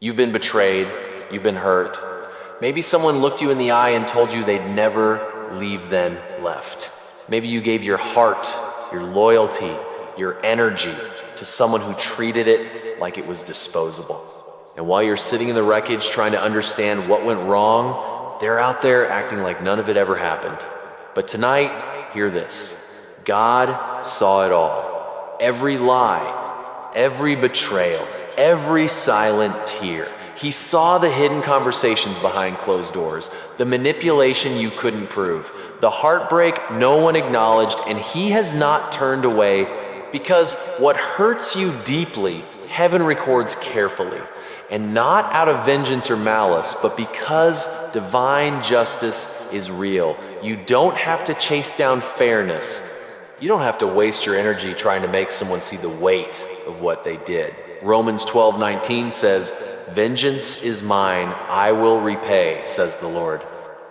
You've been betrayed, you've been hurt. Maybe someone looked you in the eye and told you they'd never leave, then left. Maybe you gave your heart, your loyalty, your energy to someone who treated it like it was disposable. And while you're sitting in the wreckage trying to understand what went wrong, they're out there acting like none of it ever happened. But tonight, hear this. God saw it all. Every lie, every betrayal, every silent tear. He saw the hidden conversations behind closed doors, the manipulation you couldn't prove, the heartbreak no one acknowledged, and he has not turned away because what hurts you deeply, heaven records carefully, and not out of vengeance or malice, but because divine justice is real. You don't have to chase down fairness. You don't have to waste your energy trying to make someone see the weight of what they did. Romans 12:19 says, "Vengeance is mine, I will repay," says the Lord.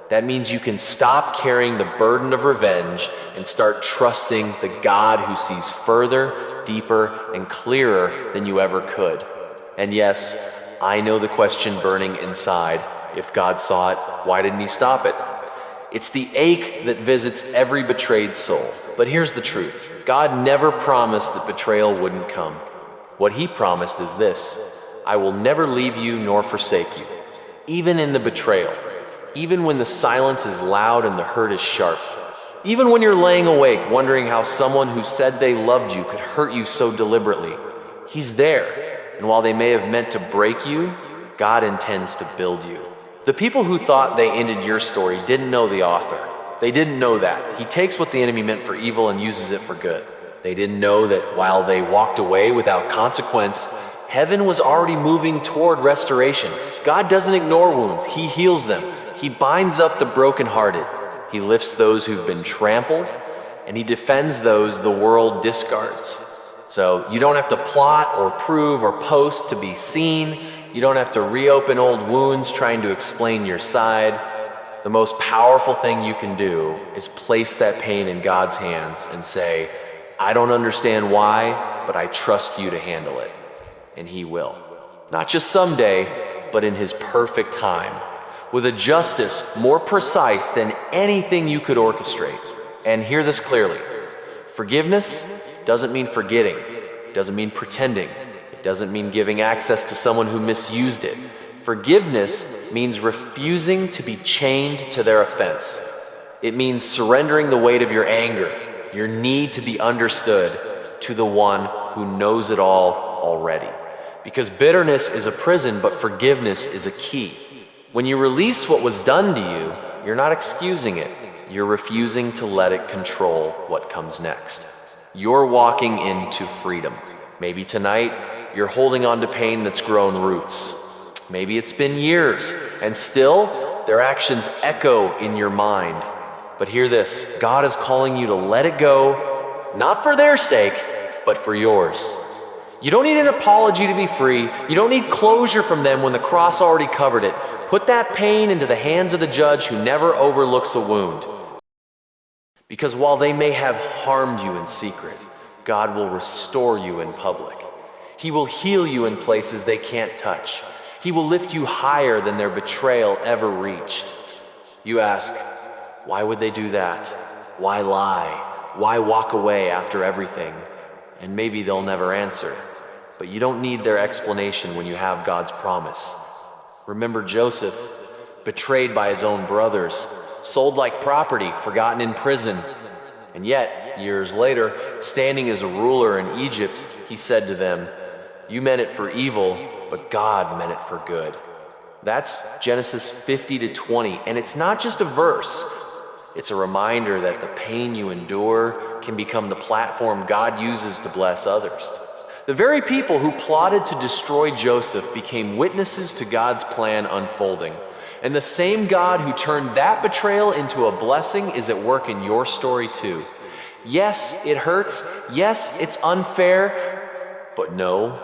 That means you can stop carrying the burden of revenge and start trusting the God who sees further, deeper, and clearer than you ever could. And yes, I know the question burning inside. If God saw it, why didn't he stop it? It's the ache that visits every betrayed soul. But here's the truth. God never promised that betrayal wouldn't come. What he promised is this: I will never leave you nor forsake you. Even in the betrayal, even when the silence is loud and the hurt is sharp, even when you're laying awake wondering how someone who said they loved you could hurt you so deliberately, he's there. And while they may have meant to break you, God intends to build you. The people who thought they ended your story didn't know the author. They didn't know that he takes what the enemy meant for evil and uses it for good. They didn't know that while they walked away without consequence, heaven was already moving toward restoration. God doesn't ignore wounds, he heals them. He binds up the brokenhearted. He lifts those who've been trampled, and he defends those the world discards. So you don't have to plot or prove or post to be seen. You don't have to reopen old wounds trying to explain your side. The most powerful thing you can do is place that pain in God's hands and say, I don't understand why, but I trust you to handle it. And he will. Not just someday, but in his perfect time, with a justice more precise than anything you could orchestrate. And hear this clearly. Forgiveness doesn't mean forgetting. It doesn't mean pretending. It doesn't mean giving access to someone who misused it. Forgiveness means refusing to be chained to their offense. It means surrendering the weight of your anger, your need to be understood, to the one who knows it all already. Because bitterness is a prison, but forgiveness is a key. When you release what was done to you, you're not excusing it. You're refusing to let it control what comes next. You're walking into freedom. Maybe tonight, you're holding on to pain that's grown roots. Maybe it's been years, and still, their actions echo in your mind. But hear this, God is calling you to let it go, not for their sake, but for yours. You don't need an apology to be free. You don't need closure from them when the cross already covered it. Put that pain into the hands of the judge who never overlooks a wound. Because while they may have harmed you in secret, God will restore you in public. He will heal you in places they can't touch. He will lift you higher than their betrayal ever reached. You ask, why would they do that? Why lie? Why walk away after everything? And maybe they'll never answer. But you don't need their explanation when you have God's promise. Remember Joseph, betrayed by his own brothers, sold like property, forgotten in prison. And yet, years later, standing as a ruler in Egypt, he said to them, "You meant it for evil, but God meant it for good." That's Genesis 50-20, and it's not just a verse. It's a reminder that the pain you endure can become the platform God uses to bless others. The very people who plotted to destroy Joseph became witnesses to God's plan unfolding. And the same God who turned that betrayal into a blessing is at work in your story too. Yes, it hurts. Yes, it's unfair. But no,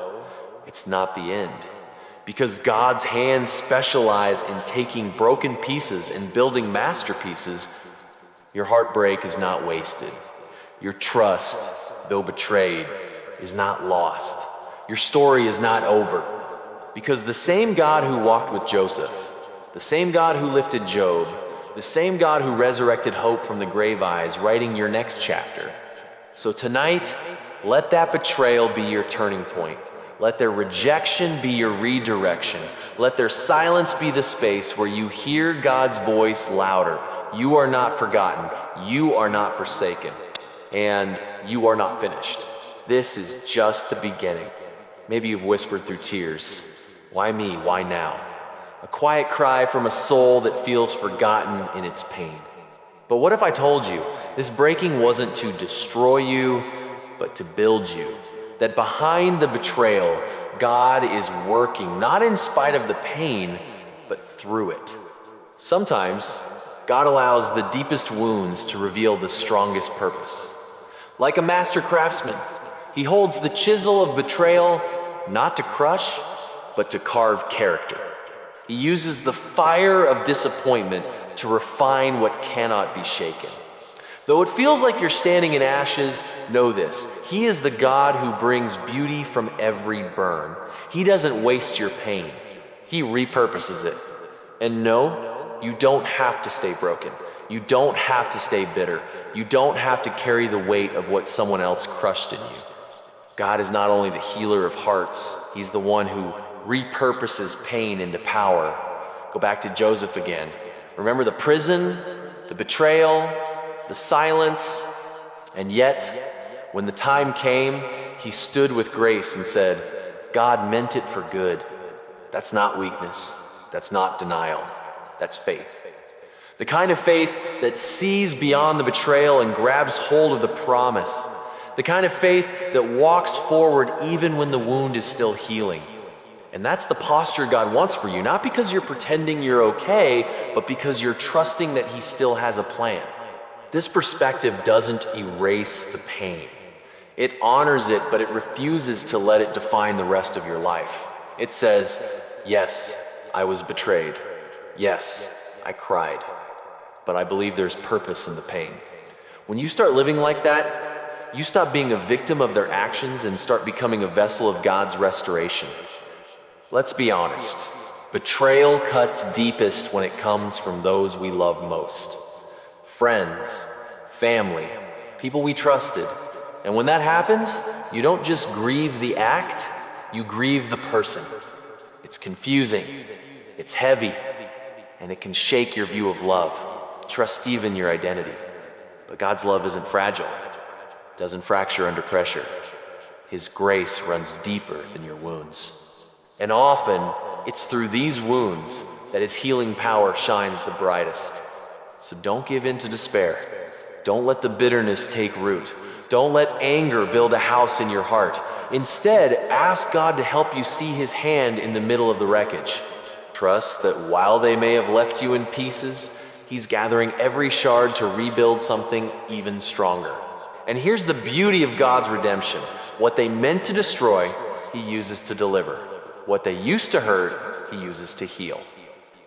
it's not the end. Because God's hands specialize in taking broken pieces and building masterpieces, your heartbreak is not wasted. Your trust, though betrayed, is not lost. Your story is not over. Because the same God who walked with Joseph, the same God who lifted Job, the same God who resurrected hope from the grave is writing your next chapter. So tonight, let that betrayal be your turning point. Let their rejection be your redirection. Let their silence be the space where you hear God's voice louder. You are not forgotten. You are not forsaken. And you are not finished. This is just the beginning. Maybe you've whispered through tears. Why me? Why now? A quiet cry from a soul that feels forgotten in its pain. But what if I told you this breaking wasn't to destroy you, but to build you? That behind the betrayal, God is working, not in spite of the pain, but through it. Sometimes, God allows the deepest wounds to reveal the strongest purpose. Like a master craftsman, he holds the chisel of betrayal not to crush, but to carve character. He uses the fire of disappointment to refine what cannot be shaken. Though it feels like you're standing in ashes, know this: He is the God who brings beauty from every burn. He doesn't waste your pain. He repurposes it. And no, you don't have to stay broken. You don't have to stay bitter. You don't have to carry the weight of what someone else crushed in you. God is not only the healer of hearts, He's the one who repurposes pain into power. Go back to Joseph again. Remember the prison, the betrayal, the silence, and yet, when the time came, he stood with grace and said, God meant it for good. That's not weakness. That's not denial. That's faith. The kind of faith that sees beyond the betrayal and grabs hold of the promise. The kind of faith that walks forward even when the wound is still healing. And that's the posture God wants for you, not because you're pretending you're okay, but because you're trusting that He still has a plan. This perspective doesn't erase the pain. It honors it, but it refuses to let it define the rest of your life. It says, yes, I was betrayed. Yes, I cried. But I believe there's purpose in the pain. When you start living like that, you stop being a victim of their actions and start becoming a vessel of God's restoration. Let's be honest. Betrayal cuts deepest when it comes from those we love most. Friends, family, people we trusted. And when that happens, you don't just grieve the act, you grieve the person. It's confusing, it's heavy, and it can shake your view of love. Trust even your identity. But God's love isn't fragile, doesn't fracture under pressure. His grace runs deeper than your wounds. And often, it's through these wounds that His healing power shines the brightest. So don't give in to despair. Don't let the bitterness take root. Don't let anger build a house in your heart. Instead, ask God to help you see His hand in the middle of the wreckage. Trust that while they may have left you in pieces, He's gathering every shard to rebuild something even stronger. And here's the beauty of God's redemption. What they meant to destroy, He uses to deliver. What they used to hurt, He uses to heal.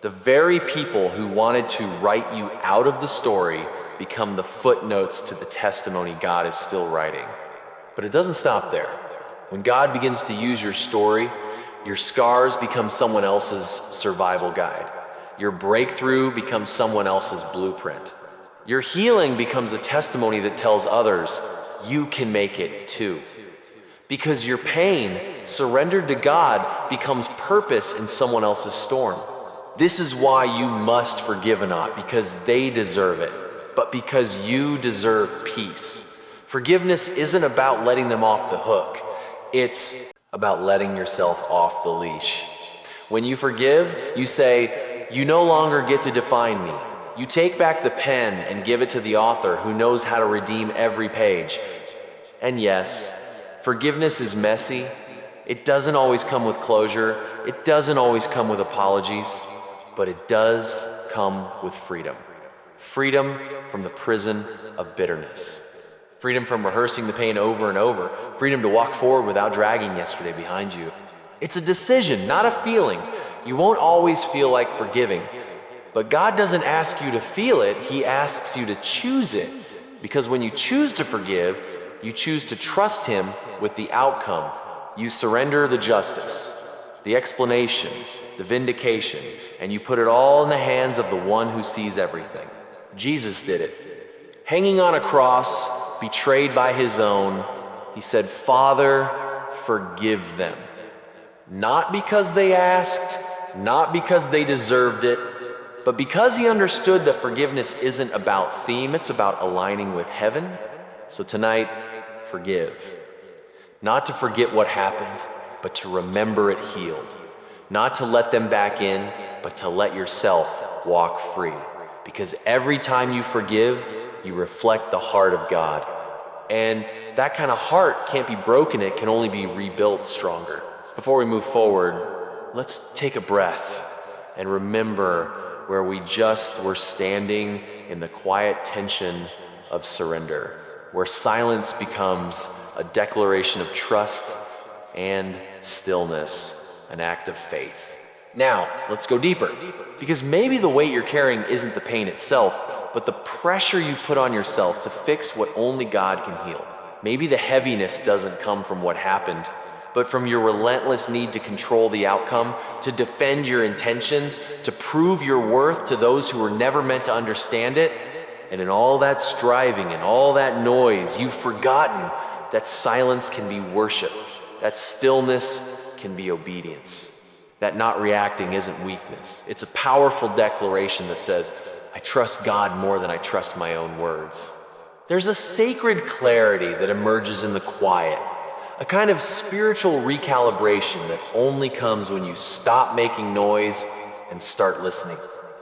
The very people who wanted to write you out of the story become the footnotes to the testimony God is still writing. But it doesn't stop there. When God begins to use your story, your scars become someone else's survival guide. Your breakthrough becomes someone else's blueprint. Your healing becomes a testimony that tells others, you can make it too. Because your pain, surrendered to God, becomes purpose in someone else's storm. This is why you must forgive not because they deserve it, but because you deserve peace. Forgiveness isn't about letting them off the hook. It's about letting yourself off the leash. When you forgive, you say, you no longer get to define me. You take back the pen and give it to the author who knows how to redeem every page. And yes, forgiveness is messy. It doesn't always come with closure. It doesn't always come with apologies, but it does come with freedom. Freedom from the prison of bitterness. Freedom from rehearsing the pain over and over. Freedom to walk forward without dragging yesterday behind you. It's a decision, not a feeling. You won't always feel like forgiving, but God doesn't ask you to feel it. He asks you to choose it, because when you choose to forgive, you choose to trust Him with the outcome. You surrender the justice. the explanation, the vindication, and you put it all in the hands of the one who sees everything. Jesus did it. Hanging on a cross, betrayed by his own, he said, "Father, forgive them." Not because they asked, not because they deserved it, but because he understood that forgiveness isn't about theme, it's about aligning with heaven. So tonight, forgive. Not to forget what happened, but to remember it healed. Not to let them back in, but to let yourself walk free. Because every time you forgive, you reflect the heart of God. And that kind of heart can't be broken, it can only be rebuilt stronger. Before we move forward, let's take a breath and remember where we just were standing in the quiet tension of surrender, where silence becomes a declaration of trust and stillness, an act of faith. Now, let's go deeper, because maybe the weight you're carrying isn't the pain itself, but the pressure you put on yourself to fix what only God can heal. Maybe the heaviness doesn't come from what happened, but from your relentless need to control the outcome, to defend your intentions, to prove your worth to those who were never meant to understand it. And in all that striving and all that noise, you've forgotten that silence can be worship, that stillness can be obedience, that not reacting isn't weakness. It's a powerful declaration that says, I trust God more than I trust my own words. There's a sacred clarity that emerges in the quiet, a kind of spiritual recalibration that only comes when you stop making noise and start listening.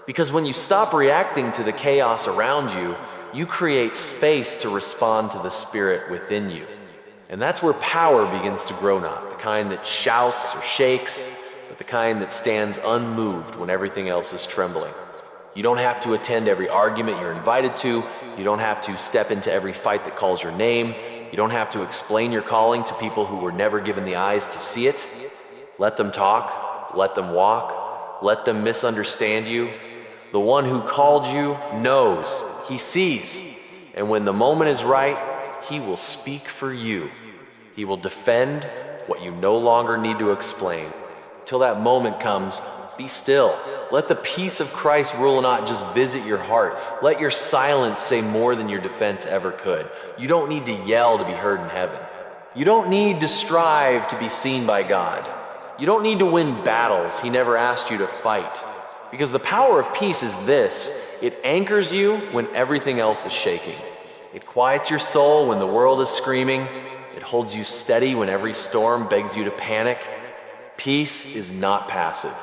Because when you stop reacting to the chaos around you, you create space to respond to the spirit within you. And that's where power begins to grow, not the kind that shouts or shakes, but the kind that stands unmoved when everything else is trembling. You don't have to attend every argument you're invited to. You don't have to step into every fight that calls your name. You don't have to explain your calling to people who were never given the eyes to see it. Let them talk, let them walk, let them misunderstand you. The one who called you knows, he sees, and when the moment is right, he will speak for you. He will defend what you no longer need to explain. Till that moment comes, be still. Let the peace of Christ rule and not just visit your heart. Let your silence say more than your defense ever could. You don't need to yell to be heard in heaven. You don't need to strive to be seen by God. You don't need to win battles he never asked you to fight. Because the power of peace is this: it anchors you when everything else is shaking. It quiets your soul when the world is screaming. It holds you steady when every storm begs you to panic. Peace is not passive.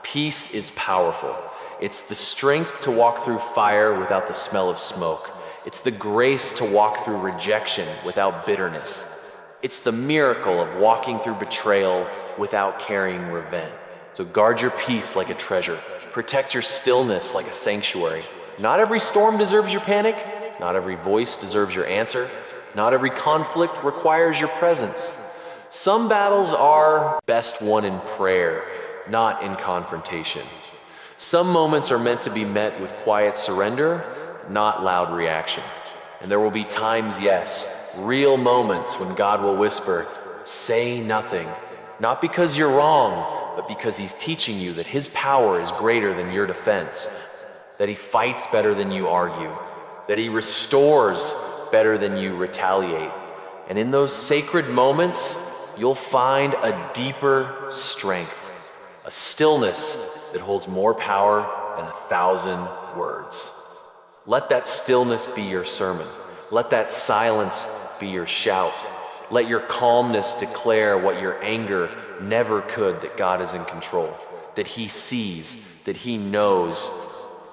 Peace is powerful. It's the strength to walk through fire without the smell of smoke. It's the grace to walk through rejection without bitterness. It's the miracle of walking through betrayal without carrying revenge. So guard your peace like a treasure. Protect your stillness like a sanctuary. Not every storm deserves your panic. Not every voice deserves your answer. Not every conflict requires your presence. Some battles are best won in prayer, not in confrontation. Some moments are meant to be met with quiet surrender, not loud reaction. And there will be times, yes, real moments when God will whisper, say nothing, not because you're wrong, but because he's teaching you that his power is greater than your defense, that he fights better than you argue, that he restores better than you retaliate. And in those sacred moments, you'll find a deeper strength, a stillness that holds more power than 1,000 words. Let that stillness be your sermon. Let that silence be your shout. Let your calmness declare what your anger never could, that God is in control, that he sees, that he knows,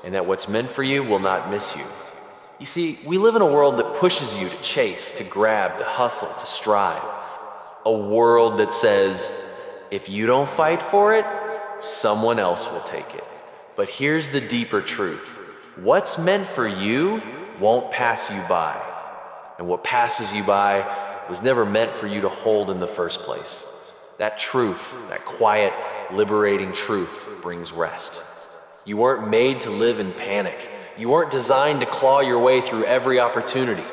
and that what's meant for you will not miss you. You see, we live in a world that pushes you to chase, to grab, to hustle, to strive. A world that says, if you don't fight for it, someone else will take it. But here's the deeper truth. What's meant for you won't pass you by. And what passes you by was never meant for you to hold in the first place. That truth, that quiet, liberating truth, brings rest. You weren't made to live in panic. You weren't designed to claw your way through every opportunity.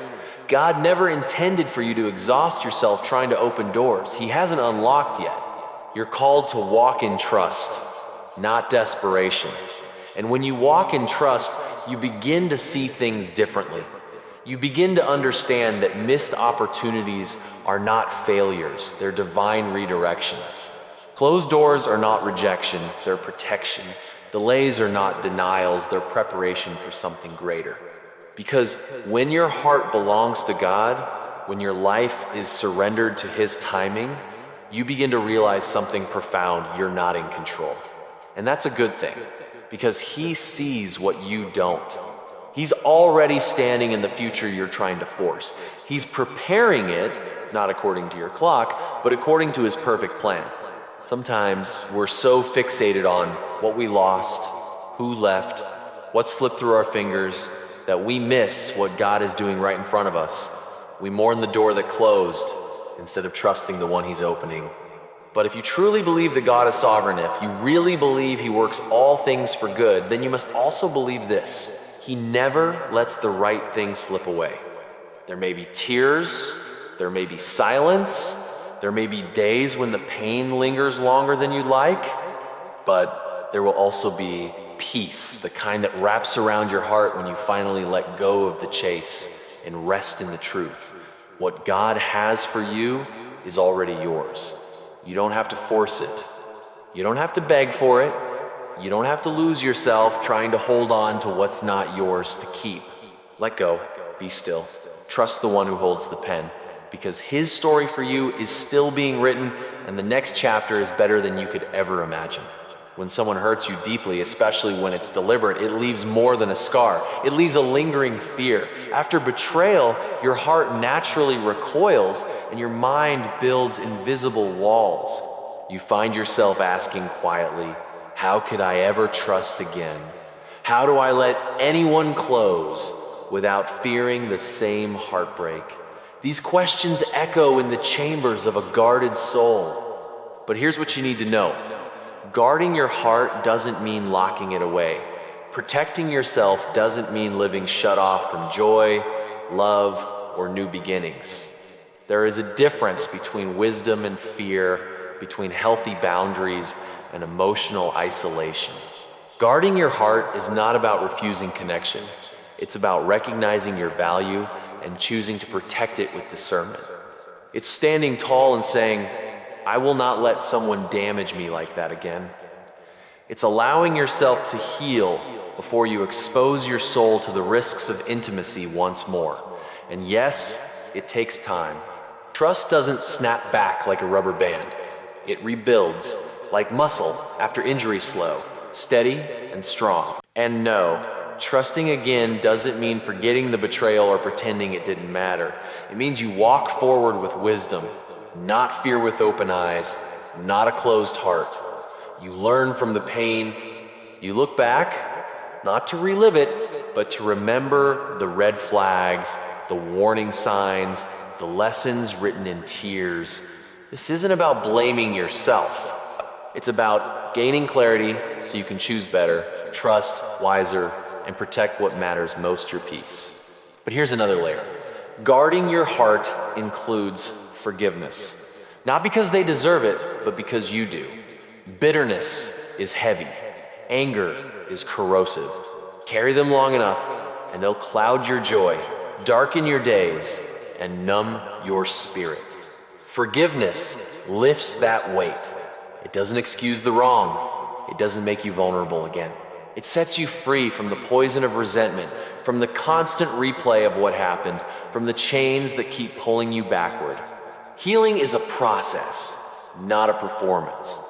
God never intended for you to exhaust yourself trying to open doors he hasn't unlocked yet. You're called to walk in trust, not desperation. And when you walk in trust, you begin to see things differently. You begin to understand that missed opportunities are not failures, they're divine redirections. Closed doors are not rejection, they're protection. Delays are not denials, they're preparation for something greater. Because when your heart belongs to God, when your life is surrendered to His timing, you begin to realize something profound: you're not in control. And that's a good thing, because He sees what you don't. He's already standing in the future you're trying to force. He's preparing it, not according to your clock, but according to His perfect plan. Sometimes we're so fixated on what we lost, who left, what slipped through our fingers, that we miss what God is doing right in front of us. We mourn the door that closed instead of trusting the one He's opening. But if you truly believe that God is sovereign, if you really believe He works all things for good, then you must also believe this: He never lets the right thing slip away. There may be tears, there may be silence, there may be days when the pain lingers longer than you'd like, but there will also be peace, the kind that wraps around your heart when you finally let go of the chase and rest in the truth. What God has for you is already yours. You don't have to force it. You don't have to beg for it. You don't have to lose yourself trying to hold on to what's not yours to keep. Let go. Be still. Trust the one who holds the pen, because His story for you is still being written, and the next chapter is better than you could ever imagine. When someone hurts you deeply, especially when it's deliberate, it leaves more than a scar. It leaves a lingering fear. After betrayal, your heart naturally recoils and your mind builds invisible walls. You find yourself asking quietly, how could I ever trust again? How do I let anyone close without fearing the same heartbreak? These questions echo in the chambers of a guarded soul. But here's what you need to know. Guarding your heart doesn't mean locking it away. Protecting yourself doesn't mean living shut off from joy, love, or new beginnings. There is a difference between wisdom and fear, between healthy boundaries and emotional isolation. Guarding your heart is not about refusing connection. It's about recognizing your value and choosing to protect it with discernment. It's standing tall and saying, I will not let someone damage me like that again. It's allowing yourself to heal before you expose your soul to the risks of intimacy once more. And yes, it takes time. Trust doesn't snap back like a rubber band. It rebuilds like muscle after injury slow, steady and strong. And no, trusting again doesn't mean forgetting the betrayal or pretending it didn't matter. It means you walk forward with wisdom, not fear with open eyes, not a closed heart. You learn from the pain. You look back, not to relive it, but to remember the red flags, the warning signs, the lessons written in tears. This isn't about blaming yourself. It's about gaining clarity so you can choose better, trust wiser, and protect what matters most, your peace. But here's another layer. Guarding your heart includes forgiveness. Not because they deserve it, but because you do. Bitterness is heavy. Anger is corrosive. Carry them long enough, and they'll cloud your joy, darken your days, and numb your spirit. Forgiveness lifts that weight. It doesn't excuse the wrong. It doesn't make you vulnerable again. It sets you free from the poison of resentment, from the constant replay of what happened, from the chains that keep pulling you backward. Healing is a process, not a performance.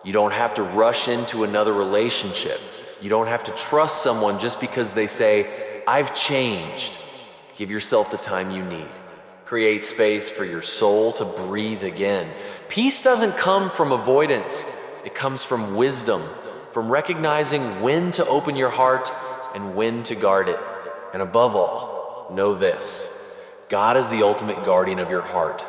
You don't have to rush into another relationship. You don't have to trust someone just because they say, I've changed. Give yourself the time you need. Create space for your soul to breathe again. Peace doesn't come from avoidance. It comes from wisdom, from recognizing when to open your heart and when to guard it. And above all, know this: God is the ultimate guardian of your heart.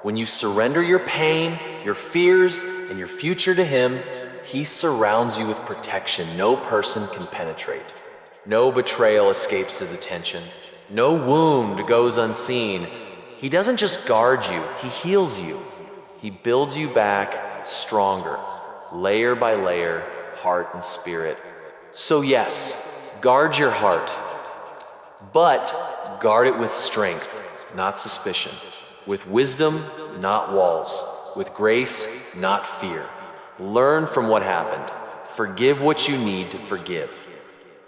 When you surrender your pain, your fears, and your future to Him, He surrounds you with protection no person can penetrate. No betrayal escapes His attention. No wound goes unseen. He doesn't just guard you, He heals you. He builds you back stronger, layer by layer, heart and spirit. So yes, guard your heart, but guard it with strength, not suspicion, with wisdom, not walls, with grace, not fear. Learn from what happened, forgive what you need to forgive,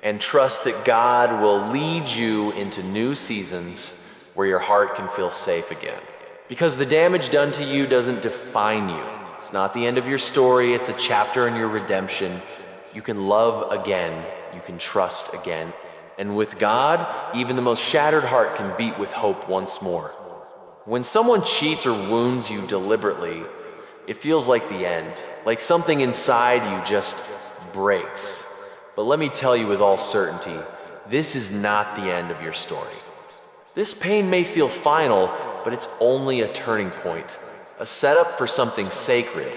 and trust that God will lead you into new seasons where your heart can feel safe again. Because the damage done to you doesn't define you. It's not the end of your story, it's a chapter in your redemption. You can love again, you can trust again. And with God, even the most shattered heart can beat with hope once more. When someone cheats or wounds you deliberately, it feels like the end, like something inside you just breaks. But let me tell you with all certainty, this is not the end of your story. This pain may feel final, but it's only a turning point, a setup for something sacred.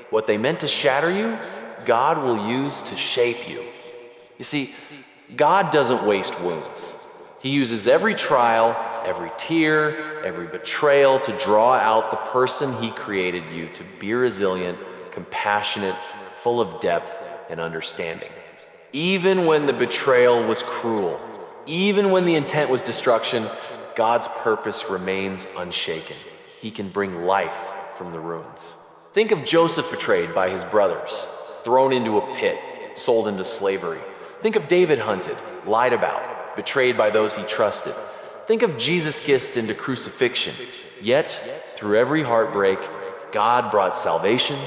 What they meant to shatter you, God will use to shape you. You see, God doesn't waste wounds. He uses every trial, every tear, every betrayal to draw out the person He created you to be resilient, compassionate, full of depth and understanding. Even when the betrayal was cruel, even when the intent was destruction, God's purpose remains unshaken. He can bring life from the ruins. Think of Joseph betrayed by his brothers, thrown into a pit, sold into slavery. Think of David hunted, lied about, betrayed by those he trusted. Think of Jesus kissed into crucifixion. Yet, through every heartbreak, God brought salvation,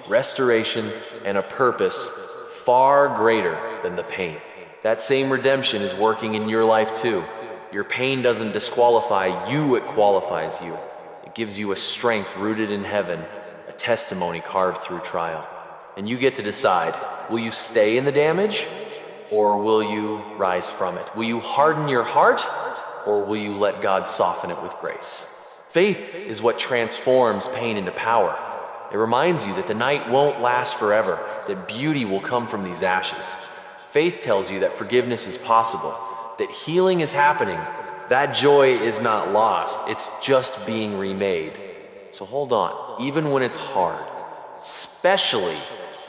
restoration, and a purpose far greater than the pain. That same redemption is working in your life too. Your pain doesn't disqualify you, it qualifies you. It gives you a strength rooted in heaven, a testimony carved through trial. And you get to decide, will you stay in the damage or will you rise from it? Will you harden your heart or will you let God soften it with grace? Faith is what transforms pain into power. It reminds you that the night won't last forever, that beauty will come from these ashes. Faith tells you that forgiveness is possible, that healing is happening. That joy is not lost, it's just being remade. So hold on, even when it's hard, especially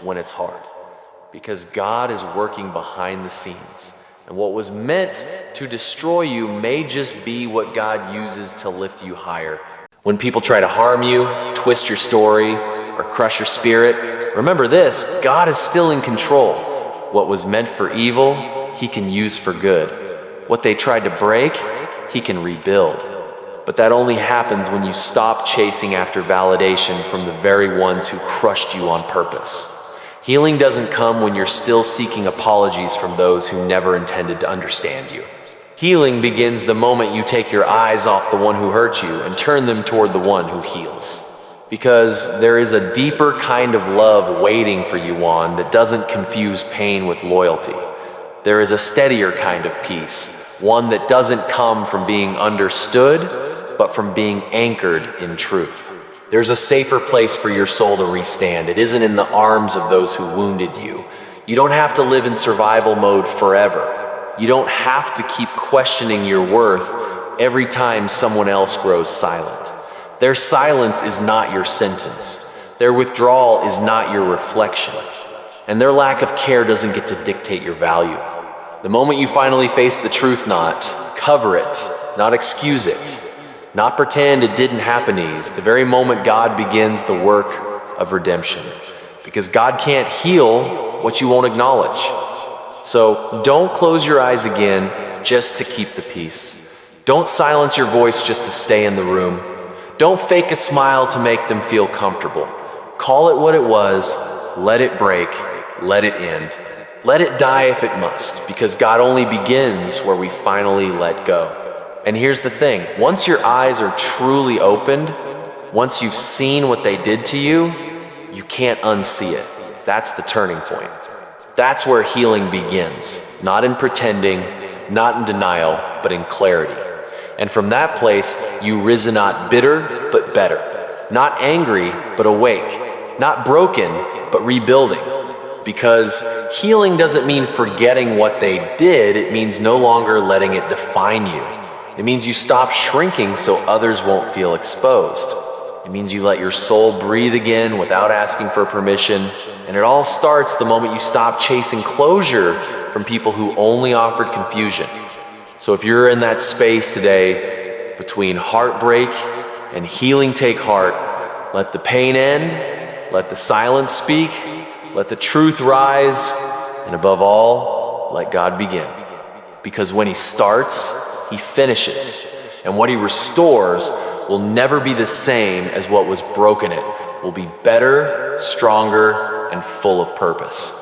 when it's hard, because God is working behind the scenes. And what was meant to destroy you may just be what God uses to lift you higher. When people try to harm you, twist your story, or crush your spirit, remember this, God is still in control. What was meant for evil, He can use for good. What they tried to break, He can rebuild. But that only happens when you stop chasing after validation from the very ones who crushed you on purpose. Healing doesn't come when you're still seeking apologies from those who never intended to understand you. Healing begins the moment you take your eyes off the one who hurt you and turn them toward the one who heals. Because there is a deeper kind of love waiting for you on that doesn't confuse pain with loyalty. There is a steadier kind of peace, one that doesn't come from being understood, but from being anchored in truth. There's a safer place for your soul to restand. It isn't in the arms of those who wounded you. You don't have to live in survival mode forever. You don't have to keep questioning your worth every time someone else grows silent. Their silence is not your sentence. Their withdrawal is not your reflection. And their lack of care doesn't get to dictate your value. The moment you finally face the truth, not cover it, not excuse it, not pretend it didn't happen ease, the very moment God begins the work of redemption. Because God can't heal what you won't acknowledge. So don't close your eyes again just to keep the peace. Don't silence your voice just to stay in the room. Don't fake a smile to make them feel comfortable. Call it what it was, let it break, let it end. Let it die if it must, because God only begins where we finally let go. And here's the thing, once your eyes are truly opened, once you've seen what they did to you, you can't unsee it. That's the turning point. That's where healing begins, not in pretending, not in denial, but in clarity. And from that place, you risen not bitter, but better. Not angry, but awake. Not broken, but rebuilding. Because healing doesn't mean forgetting what they did, it means no longer letting it define you. It means you stop shrinking so others won't feel exposed. It means you let your soul breathe again without asking for permission. And it all starts the moment you stop chasing closure from people who only offered confusion. So if you're in that space today between heartbreak and healing take heart, let the pain end, let the silence speak, let the truth rise, and above all, let God begin. Because when he starts, he finishes. And what he restores will never be the same as what was broken. It will be better, stronger, and full of purpose.